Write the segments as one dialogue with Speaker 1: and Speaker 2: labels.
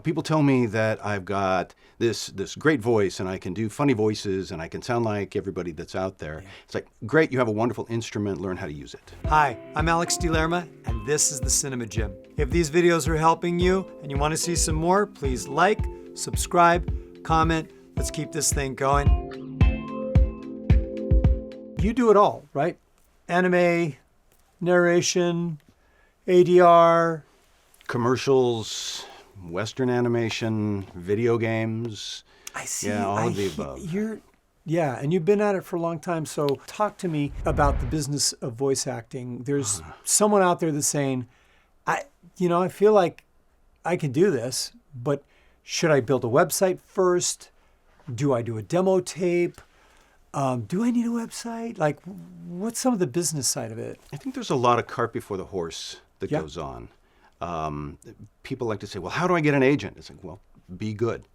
Speaker 1: People tell me that I've got this great voice and I can do funny voices and I can sound like everybody that's out there. Yeah. It's like, great, you have a wonderful instrument, learn how to use it.
Speaker 2: Hi, I'm Alex DeLerma, and this is the Cinema Gym. If these videos are helping you and you want to see some more, please like, subscribe, comment. Let's keep this thing going. You do it all, right? Anime, narration, ADR.
Speaker 1: Commercials, Western animation, video games.
Speaker 2: I see.
Speaker 1: Yeah, all of the above.
Speaker 2: And you've been at it for a long time. So talk to me about the business of voice acting. There's someone out there that's saying, I feel like I can do this, but should I build a website first? Do I do a demo tape? Do I need a website? Like, what's some of the business side of it?
Speaker 1: I think there's a lot of cart before the horse that goes on. People like to say, well, how do I get an agent? It's like, well, be good.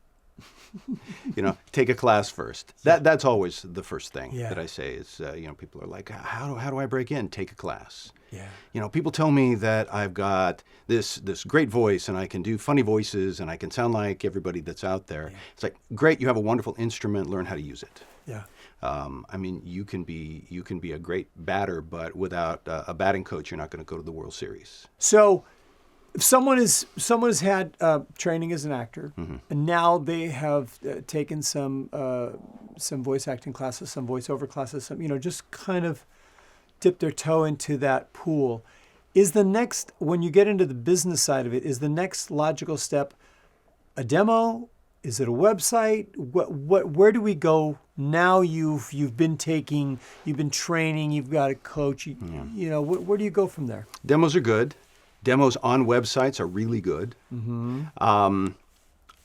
Speaker 1: Take a class first. That's always the first thing that I say is, people are like, how do I break in? Take a class. Yeah. People tell me that I've got this great voice and I can do funny voices and I can sound like everybody that's out there. Yeah. It's like, great, you have a wonderful instrument, learn how to use it.
Speaker 2: Yeah.
Speaker 1: You can be a great batter, but without a batting coach, you're not going to go to the World Series.
Speaker 2: So if someone has had training as an actor, and now they have taken some voice acting classes, some voiceover classes, just kind of dip their toe into that pool, when you get into the business side of it, is the next logical step a demo? Is it a website? Where do we go now? You've been training, you've got a coach. Where do you go from there?
Speaker 1: Demos are good. Demos on websites are really good. Mm-hmm.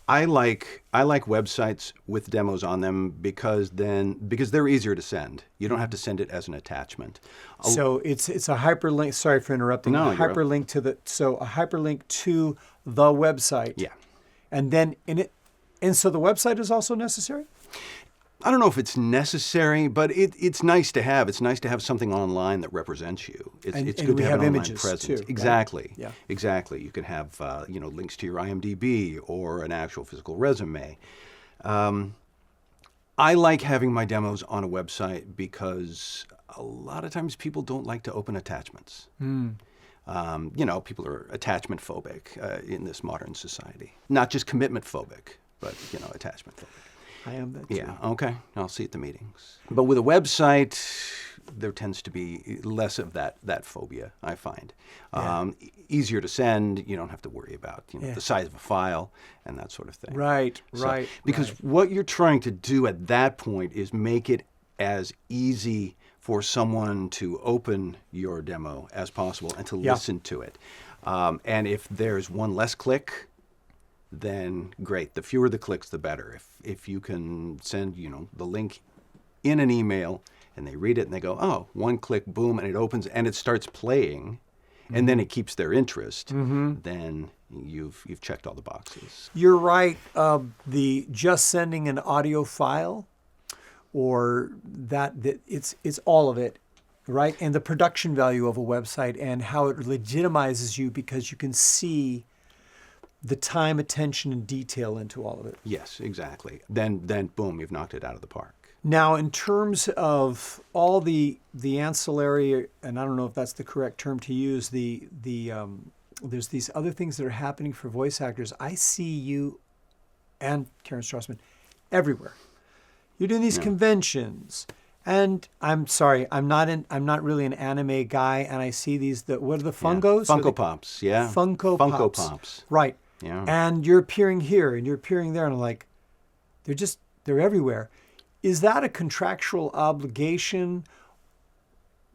Speaker 1: I like websites with demos on them because they're easier to send. You don't have to send it as an attachment.
Speaker 2: So it's a hyperlink. Sorry for interrupting.
Speaker 1: No,
Speaker 2: a hyperlink to the website.
Speaker 1: Yeah.
Speaker 2: And then so the website is also necessary?
Speaker 1: I don't know if it's necessary, but it's nice to have. It's nice to have something online that represents you. It's good to have an online presence. Too, exactly.
Speaker 2: Right? Yeah.
Speaker 1: Exactly. You can have links to your IMDb or an actual physical resume. I like having my demos on a website because a lot of times people don't like to open attachments. People are attachment phobic in this modern society. Not just commitment phobic, but attachment phobic.
Speaker 2: I am that too.
Speaker 1: Yeah, okay. I'll see you at the meetings. But with a website, there tends to be less of that phobia, I find. Easier to send. You don't have to worry about the size of a file and that sort of thing.
Speaker 2: Right.
Speaker 1: Because what you're trying to do at that point is make it as easy for someone to open your demo as possible and to listen to it. And if there's one less click, then great. The fewer the clicks, the better. If you can send, the link in an email and they read it and they go, oh, one click, boom, and it opens and it starts playing, and then it keeps their interest, then you've checked all the boxes.
Speaker 2: You're right. The just sending an audio file, or that it's all of it, right? And the production value of a website and how it legitimizes you because you can see the time, attention, and detail into all of it.
Speaker 1: Yes, exactly. Then boom, you've knocked it out of the park.
Speaker 2: Now, in terms of all the ancillary, and I don't know if that's the correct term to use, there's these other things that are happening for voice actors. I see you and Karen Strassman everywhere. You're doing these conventions. And I'm sorry, I'm not really an anime guy, and I see these. What are the Funkos?
Speaker 1: Funko Pops, yeah.
Speaker 2: Funko Pops. Right.
Speaker 1: Yeah.
Speaker 2: And you're appearing here and you're appearing there, and I'm like, they're everywhere. Is that a contractual obligation,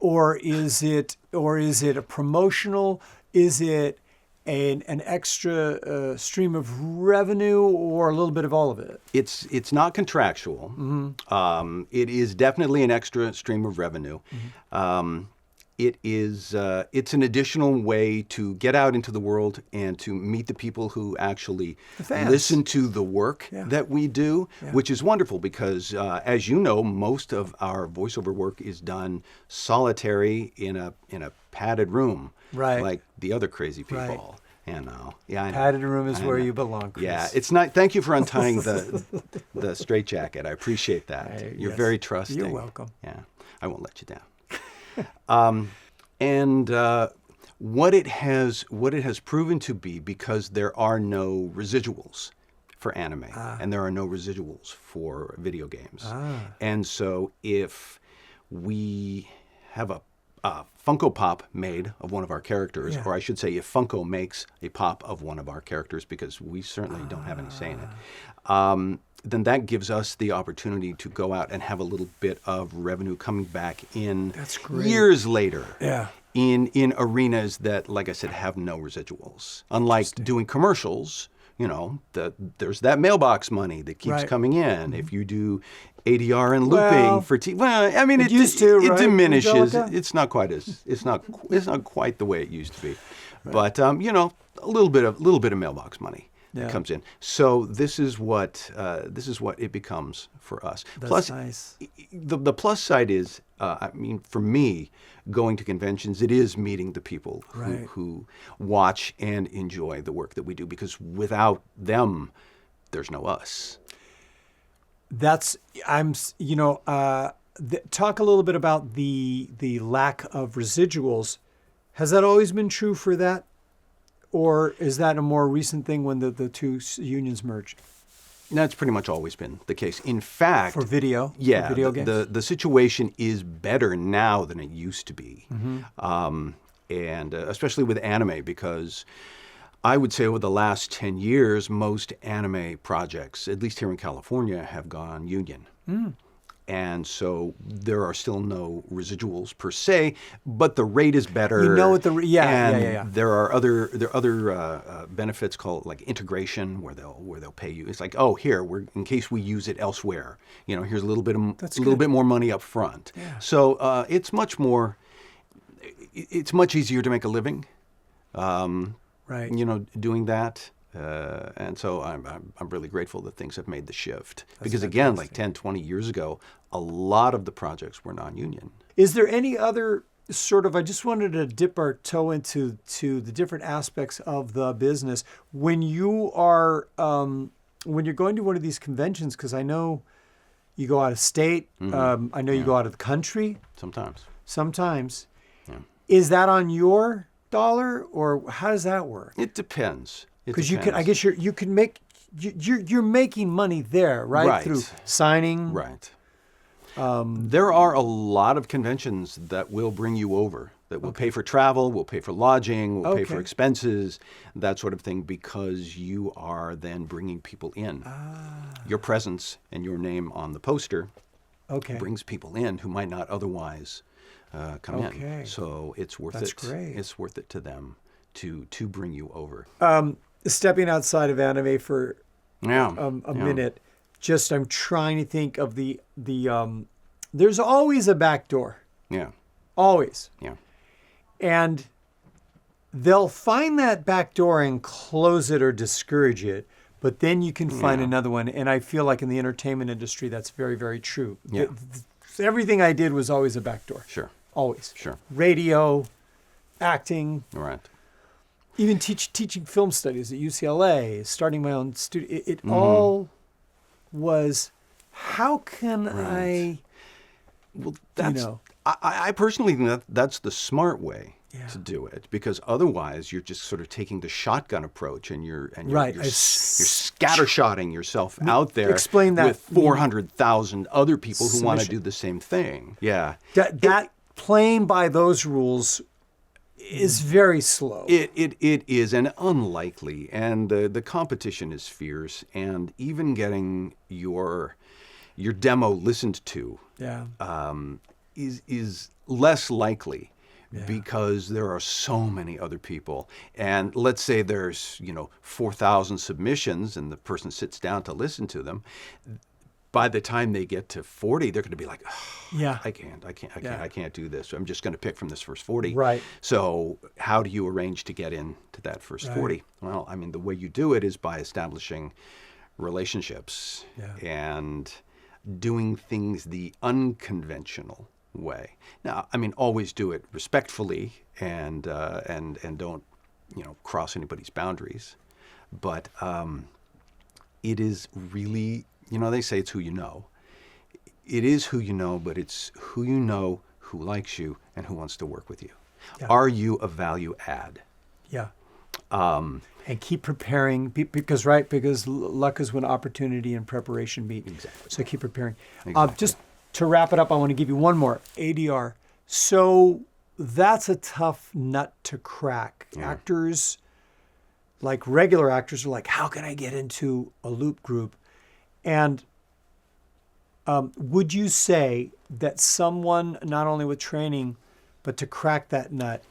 Speaker 2: or is it a promotional? Is it an extra stream of revenue, or a little bit of all of it?
Speaker 1: It's not contractual. Mm-hmm. It is definitely an extra stream of revenue. Mm-hmm. It's an additional way to get out into the world and to meet the people who actually listen to the work that we do, which is wonderful because, as you know, most of our voiceover work is done solitary in a padded room,
Speaker 2: right,
Speaker 1: like the other crazy people.
Speaker 2: Right.
Speaker 1: Yeah, no. Yeah, I know.
Speaker 2: Padded room is
Speaker 1: I
Speaker 2: where
Speaker 1: know.
Speaker 2: you belong, Chris.
Speaker 1: Yeah, it's not. Thank you for untying the straitjacket. I appreciate that. You're
Speaker 2: Yes.
Speaker 1: very trusting.
Speaker 2: You're welcome.
Speaker 1: Yeah, I won't let you down. And what it has proven to be, because there are no residuals for anime and there are no residuals for video games, and so if we have a Funko Pop made of one of our characters, or I should say, if Funko makes a pop of one of our characters, because we certainly don't have any say in it, then that gives us the opportunity to go out and have a little bit of revenue coming back in
Speaker 2: That's great.
Speaker 1: years later.
Speaker 2: Yeah.
Speaker 1: In arenas that, like I said, have no residuals. Unlike doing commercials, there's that mailbox money that keeps coming in. If you do ADR and looping for I mean, it
Speaker 2: used to,
Speaker 1: it
Speaker 2: right,
Speaker 1: diminishes.
Speaker 2: Angelica?
Speaker 1: It's not not quite the way it used to be. But a little bit of mailbox money that comes in. So this is what it becomes for us.
Speaker 2: That's
Speaker 1: Plus,
Speaker 2: nice.
Speaker 1: The plus side is, for me, going to conventions, it is meeting the people who watch and enjoy the work that we do, because without them, there's no us.
Speaker 2: Talk a little bit about the lack of residuals. Has that always been true for that? Or is that a more recent thing when the two unions merged?
Speaker 1: That's pretty much always been the case. In fact,
Speaker 2: For video?
Speaker 1: yeah,
Speaker 2: For video games?
Speaker 1: the situation is better now than it used to be, and especially with anime, because I would say over the last 10 years, most anime projects, at least here in California, have gone union. And so there are still no residuals per se, but the rate is better.
Speaker 2: You know what
Speaker 1: and there are other benefits called like integration, where they'll pay you. It's like, oh, here, in case we use it elsewhere, here's a little bit more money up front.
Speaker 2: Yeah.
Speaker 1: So it's much easier to make a living. Doing that. And so I'm really grateful that things have made the shift. Because again, like 10, 20 years ago, a lot of the projects were non-union.
Speaker 2: Is there any other I just wanted to dip our toe into the different aspects of the business. When you are, when you're going to one of these conventions, because I know you go out of state, I know you go out of the country. Sometimes. Yeah. Is that on your dollar, or how does that work?
Speaker 1: It depends.
Speaker 2: Because you're making money there, right? Through signing.
Speaker 1: Right. There are a lot of conventions that will bring you over, that will pay for travel, will pay for lodging, will pay for expenses, that sort of thing, because you are then bringing people in. Your presence and your name on the poster brings people in who might not otherwise come in. So it's worth it.
Speaker 2: That's great.
Speaker 1: It's worth it to them to bring you over.
Speaker 2: Stepping outside of anime for a minute, I'm trying to think of the there's always a backdoor.
Speaker 1: Yeah.
Speaker 2: Always.
Speaker 1: Yeah.
Speaker 2: And they'll find that backdoor and close it or discourage it, but then you can find another one. And I feel like in the entertainment industry, that's very, very true.
Speaker 1: Yeah.
Speaker 2: Everything I did was always a backdoor.
Speaker 1: Sure.
Speaker 2: Always.
Speaker 1: Sure.
Speaker 2: Radio, acting.
Speaker 1: Right.
Speaker 2: Even teaching film studies at UCLA, starting my own studio. It all was, how can I...
Speaker 1: Well, I personally think that's the smart way to do it, because otherwise you're just sort of taking the shotgun approach, and you're scattershotting yourself out there.
Speaker 2: Explain that.
Speaker 1: With 400,000 other people who want to do the same thing. Yeah.
Speaker 2: That playing by those rules is very slow.
Speaker 1: It is, and unlikely, and the competition is fierce, and even getting your demo listened to is less likely, because there are so many other people. And let's say there's 4,000 submissions, and the person sits down to listen to them. By the time they get to 40, they're going to be like, I can't do this. I'm just going to pick from this first 40.
Speaker 2: Right.
Speaker 1: So how do you arrange to get into that first 40? Well, I mean, the way you do it is by establishing relationships and doing things the unconventional way. Now, I mean, always do it respectfully, and don't cross anybody's boundaries. But it is really, they say it's who you know. It is who you know, but it's who you know, who likes you, and who wants to work with you. Yeah. Are you a value add?
Speaker 2: Yeah. And keep preparing because luck is when opportunity and preparation meet.
Speaker 1: Exactly.
Speaker 2: So keep preparing.
Speaker 1: Exactly.
Speaker 2: Just to wrap it up, I want to give you one more, ADR. So that's a tough nut to crack.
Speaker 1: Yeah.
Speaker 2: Actors, like regular actors, are like, how can I get into a loop group? And would you say that someone, not only with training, but to crack that nut,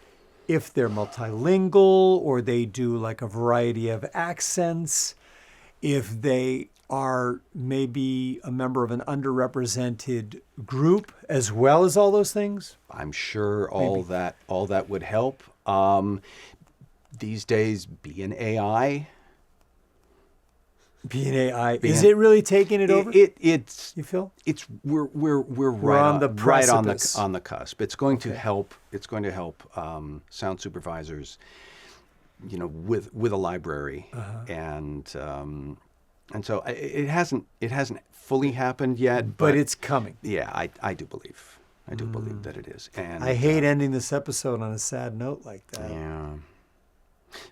Speaker 2: if they're multilingual or they do like a variety of accents, if they are maybe a member of an underrepresented group as well as all those things?
Speaker 1: I'm sure all that would help. These days, being AI. Is it
Speaker 2: really taking it over?
Speaker 1: It's
Speaker 2: you feel
Speaker 1: we're right
Speaker 2: on the
Speaker 1: precipice. Right on the cusp. It's going to help. It's going to help sound supervisors, with a library, and so it hasn't fully happened yet,
Speaker 2: but it's coming.
Speaker 1: Yeah, I do believe that it is. And
Speaker 2: I hate ending this episode on a sad note like that.
Speaker 1: Yeah,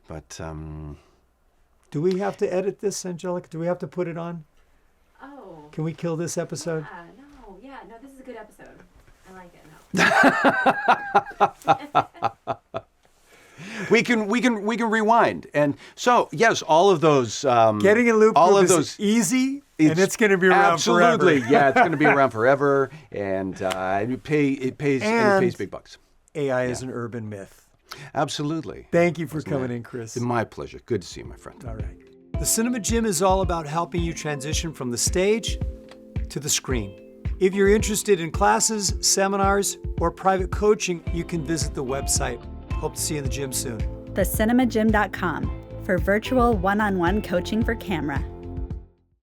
Speaker 1: but.
Speaker 2: Do we have to edit this, Angelica? Do we have to put it on?
Speaker 3: Oh.
Speaker 2: Can we kill this episode?
Speaker 3: No, this is a good episode. I like it. No.
Speaker 1: We can rewind, and so yes, all of those
Speaker 2: getting a loop
Speaker 1: all
Speaker 2: group
Speaker 1: of those
Speaker 2: is easy, and it's going to be around
Speaker 1: absolutely
Speaker 2: forever.
Speaker 1: Yeah, it's going to be around forever, and it pays big bucks.
Speaker 2: AI is an urban myth.
Speaker 1: Absolutely.
Speaker 2: Thank you for coming in, Chris.
Speaker 1: My pleasure. Good to see you, my friend.
Speaker 2: All right. The Cinema Gym is all about helping you transition from the stage to the screen. If you're interested in classes, seminars, or private coaching, you can visit the website. Hope to see you in the gym soon.
Speaker 4: TheCinemaGym.com for virtual one-on-one coaching for camera.